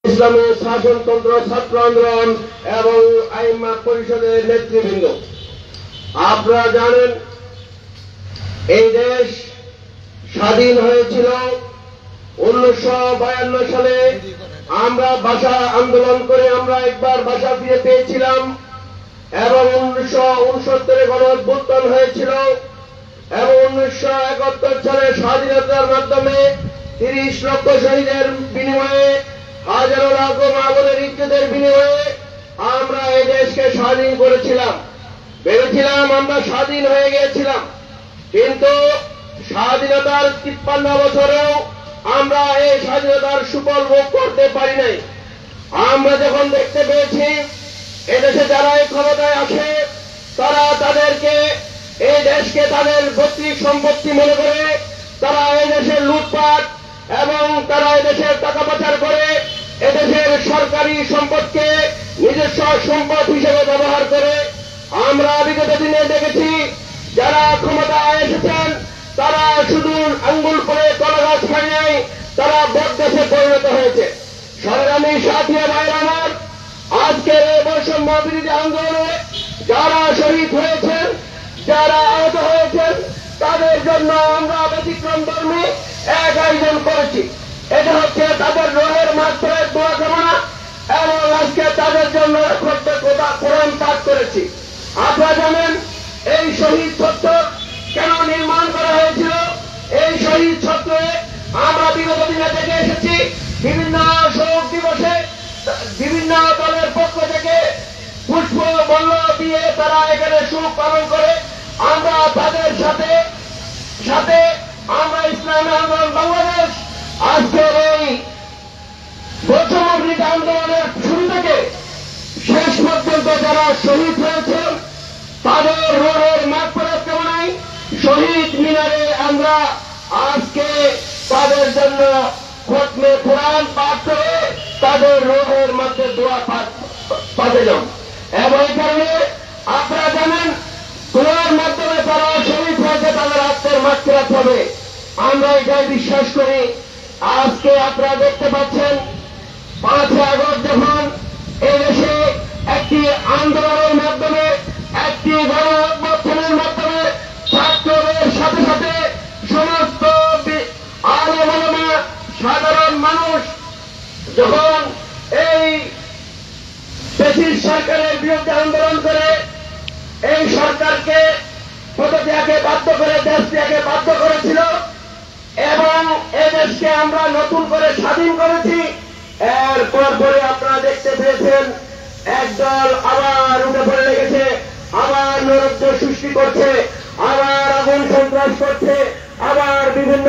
ইসলামী শাসনতন্ত্র ছাত্র আন্দোলন এবং আইম্মা পরিষদের নেতৃবৃন্দ, আপনারা জানেন এই দেশ স্বাধীন হয়েছিল 1952 সালে। আমরা ভাষা আন্দোলন করে আমরা একবার ভাষা ফিরে পেয়েছিলাম এবং 1969 গণঅভ্যুত্থান হয়েছিল এবং 1971 সালে স্বাধীনতার মাধ্যমে 30 লক্ষ শহীদের বিনিময়ে হাজারো লাখ মা-বোনের ইজ্জতের বিনিময়ে আমরা এই দেশকে স্বাধীন করেছিলাম। ভেবেছিলাম আমরা স্বাধীন হয়ে গিয়েছিলাম, কিন্তু স্বাধীনতার 53 বছরেও আমরা এই স্বাধীনতার সুফল ভোগ করতে পারি নাই। আমরা যখন দেখতে পেয়েছি এদেশে যারা এই ক্ষমতায় আসে তারা তাদেরকে এই দেশকে তাদের পৈতৃক সম্পত্তি মনে করে, তারা এই দেশের লুটপাট এবং তারা এদেশের টাকা পাচার করে এদেশের সরকারি সম্পদকে নিজস্ব সম্পদ হিসেবে ব্যবহার করে। আমরা বিগত দিনে দেখেছি যারা ক্ষমতায় এসেছেন তারা শুধু আঙ্গুল করে কলা গাছ খায় নাই, তারা বটগাছে পরিণত হয়েছে। সংগ্রামী সাথী ভাই আমার, আজকের এই বৈষম্য বিরোধী আন্দোলনে যারা শহীদ হয়েছেন, যারা আহত হয়েছেন, তাদের জন্য আমরা ব্যতিক্রম ধর্মী এক আয়োজন করেছি। এটা হচ্ছে তাদের রোহের মাত্রায় দোয়া কামনা এবং আজকে তাদের জন্য কোরআন পাঠ করেছি। আপনারা জানেন এই শহীদ চত্বর কেন নির্মাণ করা হয়েছিল। এই শহীদ চত্বরে আমরা বিগত দিনে দেখে এসেছি বিভিন্ন শোক দিবসে বিভিন্ন দলের পক্ষ থেকে পুষ্প মূল্য দিয়ে তারা এখানে শোক পালন করে। আমরা তাদের সাথে সাথে আমরা ইসলামী আন্দোলন বাংলাদেশ আজকের এই বৈষম্য বিরোধী আন্দোলনের শুরু থেকে শেষ পর্যন্ত যারা শহীদ হয়েছেন তাদের রোহের মাগফিরাত কামনায় শহীদ মিনারে আমরা আজকে তাদের জন্য খতমে কোরআন পাঠ করে তাদের রোহের মধ্যে দোয়া পাঠে যান। এবং এই কারণে আপনারা জানেন দোয়ার মাধ্যমে তারা শহীদ হয়েছে, তাদের আত্মের মাগফিরাত হবে। আমরা এটাই বিশ্বাস করি। আজকে আপনারা দেখতে পাচ্ছেন 5 আগস্ট যখন এই দেশে একটি আন্দোলনের মাধ্যমে একটি গণঅভ্যুত্থানের মাধ্যমে ছাত্রদের সাথে সাথে সমস্ত আলেম ওলামা সাধারণ মানুষ যখন এই ব্রিটিশ সরকারের বিরুদ্ধে আন্দোলন করে এই সরকারকে পদত্যাগে বাধ্য করে দেশ ত্যাগে বাধ্য করেছিল এবং এই দেশকে আমরা নতুন করে স্বাধীন করেছি। এরপর পরে আপনারা দেখতে পেয়েছেন একদল আবার উঠে পড়ে লেগেছে, আবার নৈরাজ্য সৃষ্টি করছে, আবার আগুন সন্ত্রাস করছে, আবার বিভিন্ন